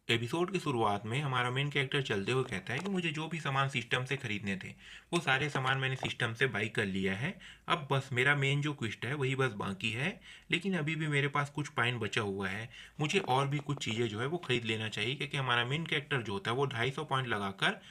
Episode की शुरुआत में हमारा मेन कैरेक्टर चलते हुए कहता है कि मुझे जो भी सामान सिस्टम से खरीदने थे वो सारे सामान मैंने सिस्टम से बाई कर लिया है। अब बस मेरा मेन जो क्विस्ट है वही बस बाकी है। लेकिन अभी भी मेरे पास कुछ पॉइंट बचा हुआ है। मुझे और भी कुछ चीज़ें जो है वो खरीद लेना चाहिए, क्योंकि हमारा मेन कैरेक्टर जो होता है वो 250 पॉइंट लगाकर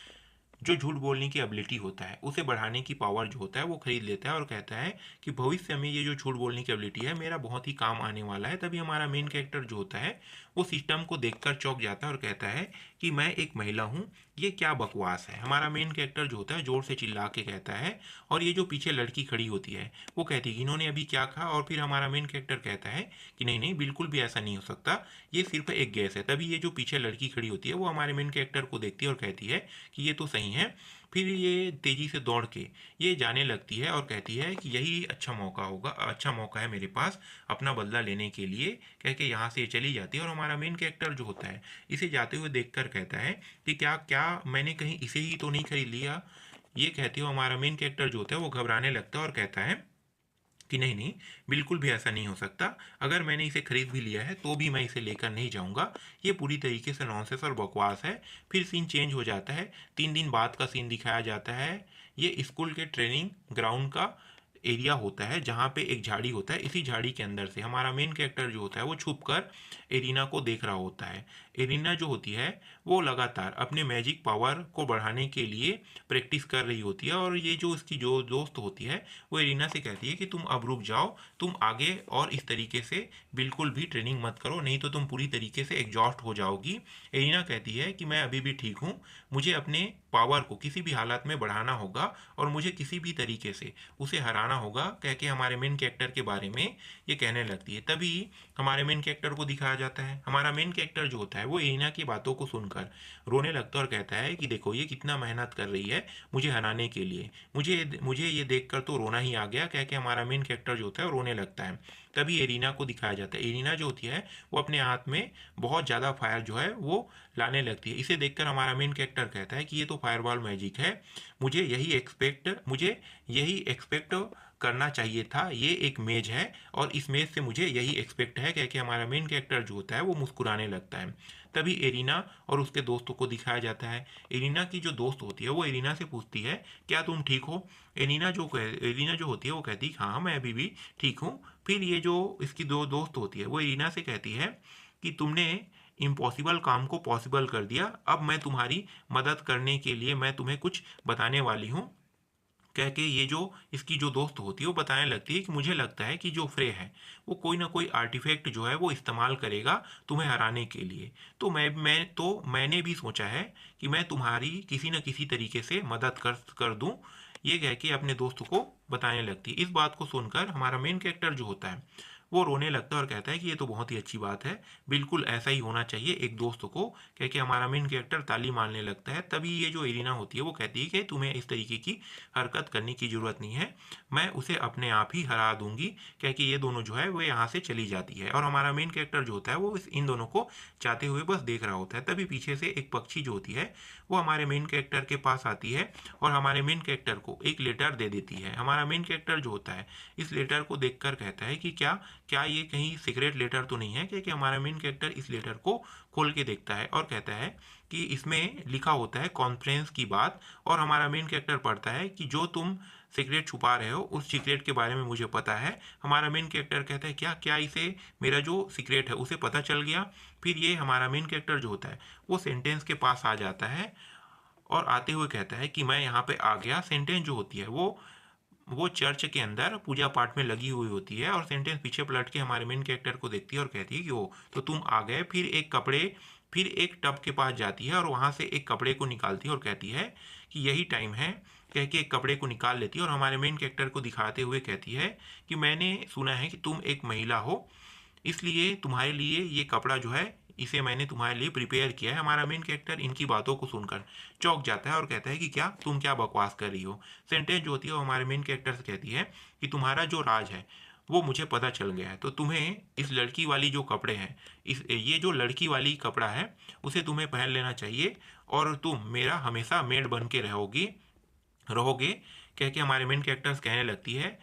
जो झूठ बोलने की एबिलिटी होता है उसे बढ़ाने की पावर जो होता है वो खरीद लेता है और कहता है कि भविष्य में ये जो झूठ बोलने की एबिलिटी है मेरा बहुत ही काम आने वाला है। तभी हमारा मेन कैरेक्टर जो होता है वो सिस्टम को देखकर चौंक जाता है और कहता है कि मैं एक महिला हूँ, ये क्या बकवास है। हमारा मेन कैरेक्टर जो होता है जोर से चिल्ला के कहता है, और ये जो पीछे लड़की खड़ी होती है वो कहती है कि इन्होंने अभी क्या कहा। और फिर हमारा मेन कैरेक्टर कहता है कि नहीं नहीं, बिल्कुल भी ऐसा नहीं हो सकता, ये सिर्फ एक गैस है। तभी ये जो पीछे लड़की खड़ी होती है वो हमारे मेन कैरेक्टर को देखती है और कहती है कि ये तो सही है। फिर ये तेज़ी से दौड़ के ये जाने लगती है और कहती है कि यही अच्छा मौका होगा, अच्छा मौका है मेरे पास अपना बदला लेने के लिए। कह के यहाँ से ये चली जाती है और हमारा मेन कैरेक्टर जो होता है इसे जाते हुए देखकर कहता है कि क्या क्या मैंने कहीं इसे ही तो नहीं खरीद लिया। ये कहते हुए हमारा मेन कैरेक्टर जो होता है वो घबराने लगता है और कहता है कि नहीं नहीं, बिल्कुल भी ऐसा नहीं हो सकता। अगर मैंने इसे खरीद भी लिया है तो भी मैं इसे लेकर नहीं जाऊंगा। ये पूरी तरीके से नॉनसेंस और बकवास है। फिर सीन चेंज हो जाता है। 3 दिन बाद का सीन दिखाया जाता है। ये स्कूल के ट्रेनिंग ग्राउंड का एरिया होता है जहाँ पे एक झाड़ी होता है। इसी झाड़ी के अंदर से हमारा मेन कैरेक्टर जो होता है वो छुप कर एरिना को देख रहा होता है। एरिना जो होती है वो लगातार अपने मैजिक पावर को बढ़ाने के लिए प्रैक्टिस कर रही होती है। और ये जो इसकी जो दोस्त होती है वो एरिना से कहती है कि तुम अब रुक जाओ, तुम आगे और इस तरीके से बिल्कुल भी ट्रेनिंग मत करो, नहीं तो तुम पूरी तरीके से एग्जॉस्ट हो जाओगी। एरिना कहती है कि मैं अभी भी ठीक हूँ, मुझे अपने पावर को किसी भी हालत में बढ़ाना होगा और मुझे किसी भी तरीके से उसे हराना होगा। कह के हमारे मेन कैरेक्टर के बारे में ये कहने लगती है। तभी हमारे मेन कैरेक्टर को दिखाया जाता है। हमारा मेन कैरेक्टर जो होता है वो एरिना की बातों को सुनकर रोने लगता है और कहता है कि देखो ये कितना मेहनत कर रही है मुझे हराने के लिए, मुझे मुझे ये देखकर तो रोना ही आ गया। कह के हमारा मेन कैरेक्टर जो होता है वो रोने लगता है। तभी एरिना को दिखाया जाता है। एरिना जो होती है वो अपने हाथ में बहुत ज़्यादा फायर जो है वो लाने लगती है। इसे देखकर हमारा मेन कैरेक्टर कहता है कि ये तो फायरबॉल मैजिक है, मुझे यही एक्सपेक्ट करना चाहिए था। ये एक मेज है और इस मेज से मुझे यही एक्सपेक्ट है। कह के हमारा मेन कैरेक्टर जो होता है वो मुस्कुराने लगता है। तभी एरिना और उसके दोस्तों को दिखाया जाता है। एरिना की जो दोस्त होती है वो एरिना से पूछती है क्या तुम ठीक हो। एरिना जो होती है वो कहती है हाँ मैं अभी भी ठीक हूँ। फिर ये जो इसकी दो दोस्त होती है वो एरिना से कहती है कि तुमने इम्पॉसिबल काम को पॉसिबल कर दिया, अब मैं तुम्हारी मदद करने के लिए मैं तुम्हें कुछ बताने वाली हूँ। कह के ये जो इसकी जो दोस्त होती है वो बताने लगती है कि मुझे लगता है कि जो फ्रे है वो कोई ना कोई आर्टिफैक्ट जो है वो इस्तेमाल करेगा तुम्हें हराने के लिए। तो मैंने भी सोचा है कि मैं तुम्हारी किसी न किसी तरीके से मदद कर दूं। ये कह के अपने दोस्त को बताने लगती है। इस बात को सुनकर हमारा मेन कैरेक्टर जो होता है वो रोने लगता है और कहता है कि ये तो बहुत ही अच्छी बात है, बिल्कुल ऐसा ही होना चाहिए एक दोस्त को। कह के हमारा मेन कैरेक्टर ताली मारने लगता है। तभी ये जो एरिना होती है वो कहती है कि तुम्हें इस तरीके की हरकत करने की ज़रूरत नहीं है, मैं उसे अपने आप ही हरा दूंगी। कह के ये दोनों जो है वो यहाँ से चली जाती है और हमारा मेन कैरेक्टर जो होता है वो इन दोनों को जाते हुए बस देख रहा होता है। तभी पीछे से एक पक्षी जो होती है वो हमारे मेन कैरेक्टर के पास आती है और हमारे मेन कैरेक्टर को एक लेटर दे देती है। हमारा मेन कैरेक्टर जो होता है इस लेटर को देखकर कहता है कि क्या क्या ये कहीं सीक्रेट लेटर तो नहीं है। क्योंकि हमारा मेन कैरेक्टर इस लेटर को खोल के देखता है और कहता है कि इसमें लिखा होता है कॉन्फ्रेंस की बात। और हमारा मेन कैरेक्टर पढ़ता है कि जो तुम सीक्रेट छुपा रहे हो उस सीक्रेट के बारे में मुझे पता है। हमारा मेन कैरेक्टर कहता है क्या क्या इसे मेरा जो सीक्रेट है उसे पता चल गया। फिर ये हमारा मेन कैरेक्टर जो होता है वो सेंटेंस के पास आ जाता है और आते हुए कहता है कि मैं यहाँ पे आ गया। सेंटेंस जो होती है वो चर्च के अंदर पूजा पाठ में लगी हुई होती है और सेंटेंस पीछे पलट के हमारे मेन कैरेक्टर को देखती है और कहती है कि ओ तो तुम आ गए। फिर एक टब के पास जाती है और वहाँ से एक कपड़े को निकालती है और कहती है कि यही टाइम है। कह के एक कपड़े को निकाल लेती है और हमारे मेन कैरेक्टर को दिखाते हुए कहती है कि मैंने सुना है कि तुम एक महिला हो, इसलिए तुम्हारे लिए ये कपड़ा जो है इसे मैंने तुम्हारे लिए प्रिपेयर किया है। हमारा मेन कैरेक्टर इनकी बातों को सुनकर चौंक जाता है और कहता है कि क्या तुम क्या बकवास कर रही हो। सेंटेंस जो होती है वो हमारे मेन कैरेक्टर से कहती है कि तुम्हारा जो राज है वो मुझे पता चल गया है, तो तुम्हें इस लड़की वाली जो कपड़े हैं इस ये जो लड़की वाली कपड़ा है उसे तुम्हें पहन लेना चाहिए और तुम मेरा हमेशा मेड बन के रहोगे। कह के हमारे मेन कैरेक्टर्स कहने लगती है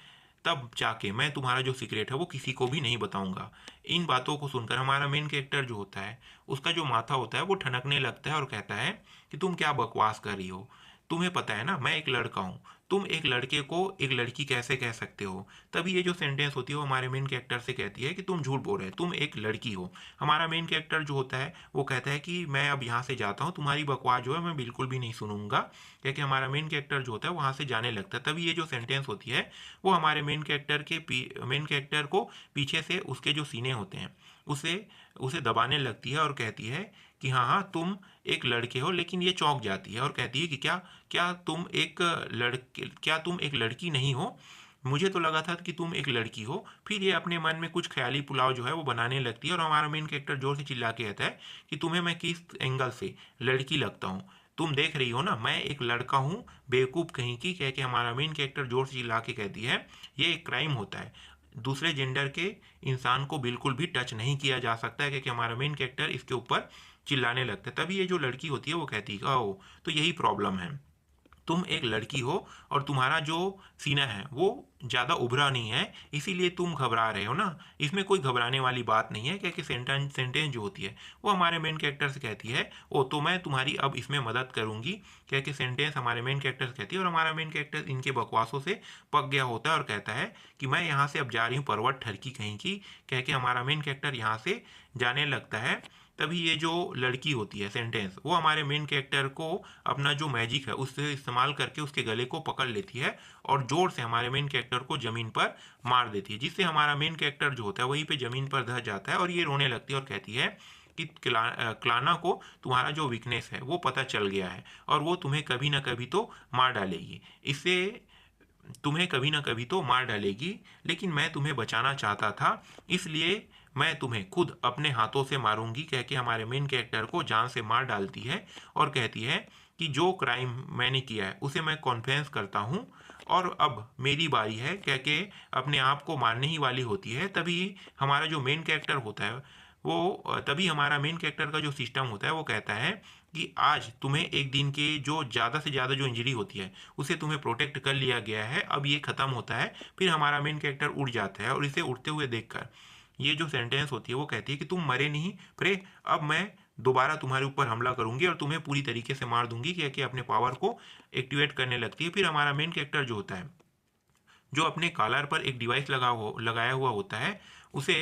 तब जाके मैं तुम्हारा जो सीक्रेट है वो किसी को भी नहीं बताऊंगा। इन बातों को सुनकर हमारा मेन कैरेक्टर जो होता है उसका जो माथा होता है वो ठनकने लगता है और कहता है कि तुम क्या बकवास कर रही हो, तुम्हें पता है ना मैं एक लड़का हूँ, तुम एक लड़के को एक लड़की कैसे कह सकते हो। तभी ये जो सेंटेंस होती है वो हमारे मेन कैरेक्टर से कहती है कि तुम झूठ बोल रहे हो, तुम एक लड़की हो। हमारा मेन कैरेक्टर जो होता है वो कहता है कि मैं अब यहाँ से जाता हूँ, तुम्हारी बकवास जो है मैं बिल्कुल भी नहीं सुनूंगा, क्योंकि हमारा मेन कैरेक्टर जो होता है वहाँ से जाने लगता है। तभी ये जो सेंटेंस होती है वो हमारे मेन कैरेक्टर को पीछे से उसके जो सीने होते हैं उसे उसे दबाने लगती है और कहती है कि हाँ हाँ तुम एक लड़के हो। लेकिन ये चौंक जाती है और कहती है कि क्या क्या तुम एक लड़की नहीं हो, मुझे तो लगा था कि तुम एक लड़की हो। फिर ये अपने मन में कुछ ख्याली पुलाव जो है वो बनाने लगती है और हमारा मेन कैरेक्टर जोर से चिल्ला के कहता है कि तुम्हें मैं किस एंगल से लड़की लगता हूँ, तुम देख रही हो ना मैं एक लड़का हूँ, बेवकूफ़ कहीं की, कह के हमारा मेन कैरेक्टर जोर से चिल्ला के कहती है ये एक क्राइम होता है, दूसरे जेंडर के इंसान को बिल्कुल भी टच नहीं किया जा सकता है, क्योंकि हमारा मेन कैरेक्टर इसके ऊपर चिल्लाने लगता है। तभी ये जो लड़की होती है वो कहती है ओ तो यही प्रॉब्लम है, तुम एक लड़की हो और तुम्हारा जो सीना है वो ज़्यादा उभरा नहीं है, इसीलिए तुम घबरा रहे हो ना, इसमें कोई घबराने वाली बात नहीं है। क्या कि सेंटेंस जो होती है वो हमारे मेन कैरेक्टर से कहती है ओ तो मैं तुम्हारी अब इसमें मदद करूंगी, क्या कि सेंटेंस हमारे मेन कैरेक्टर से कहती है। और हमारा मेन कैरेक्टर इनके बकवासों से पक गया होता है और कहता है कि मैं यहाँ से अब जा रही हूँ परवट ठरकी कहीं की, कह के हमारा मेन कैरेक्टर यहाँ से जाने लगता है। तभी ये जो लड़की होती है सेंटेंस वो हमारे मेन कैरेक्टर को अपना जो मैजिक है उससे इस्तेमाल करके उसके गले को पकड़ लेती है और जोर से हमारे मेन कैरेक्टर को ज़मीन पर मार देती है, जिससे हमारा मेन कैरेक्टर जो होता है वहीं पे ज़मीन पर धस जाता है और ये रोने लगती है और कहती है कि क्लाना को तुम्हारा जो वीकनेस है वो पता चल गया है और वो तुम्हें कभी ना कभी तो मार डालेगी, इससे तुम्हें कभी ना कभी तो मार डालेगी, लेकिन मैं तुम्हें बचाना चाहता था इसलिए मैं तुम्हें खुद अपने हाथों से मारूंगी, कह के हमारे मेन कैरेक्टर को जान से मार डालती है और कहती है कि जो क्राइम मैंने किया है उसे मैं कॉन्फेंस करता हूँ और अब मेरी बारी है, कह के अपने आप को मारने ही वाली होती है। तभी हमारा जो मेन कैरेक्टर होता है वो तभी हमारा मेन कैरेक्टर का जो सिस्टम होता है वो कहता है कि आज तुम्हें एक दिन के जो ज़्यादा से ज़्यादा जो इंजरी होती है उसे तुम्हें प्रोटेक्ट कर लिया गया है, अब ये ख़त्म होता है। फिर हमारा मेन कैरेक्टर उड़ जाता है और इसे उड़ते हुए देखकर ये जो सेंटेंस होती है वो कहती है कि तुम मरे नहीं प्रे, अब मैं दोबारा तुम्हारे ऊपर हमला करूंगी और तुम्हें पूरी तरीके से मार दूंगी, क्या कि अपने पावर को एक्टिवेट करने लगती है। फिर हमारा मेन कैरेक्टर जो होता है जो अपने कॉलर पर एक डिवाइस लगाया हुआ होता है उसे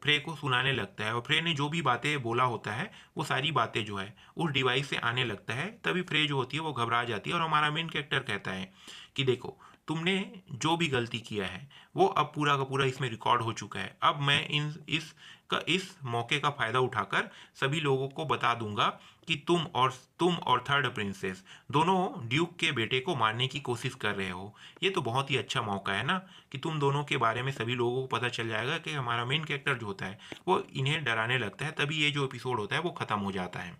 फ्रे को सुनाने लगता है और फ्रे ने जो भी बातें बोला होता है वो सारी बातें जो है उस डिवाइस से आने लगता है। तभी फ्रे जो होती है वो घबरा जाती है और हमारा मेन कैरेक्टर कहता है कि देखो तुमने जो भी गलती किया है वो अब पूरा का पूरा इसमें रिकॉर्ड हो चुका है, अब मैं इस मौके का फ़ायदा उठाकर सभी लोगों को बता दूंगा कि तुम और थर्ड प्रिंसेस दोनों ड्यूक के बेटे को मारने की कोशिश कर रहे हो। ये तो बहुत ही अच्छा मौका है ना कि तुम दोनों के बारे में सभी लोगों को पता चल जाएगा कि हमारा मेन कैरेक्टर जो होता है वो इन्हें डराने लगता है। तभी ये जो एपिसोड होता है वो ख़त्म हो जाता है।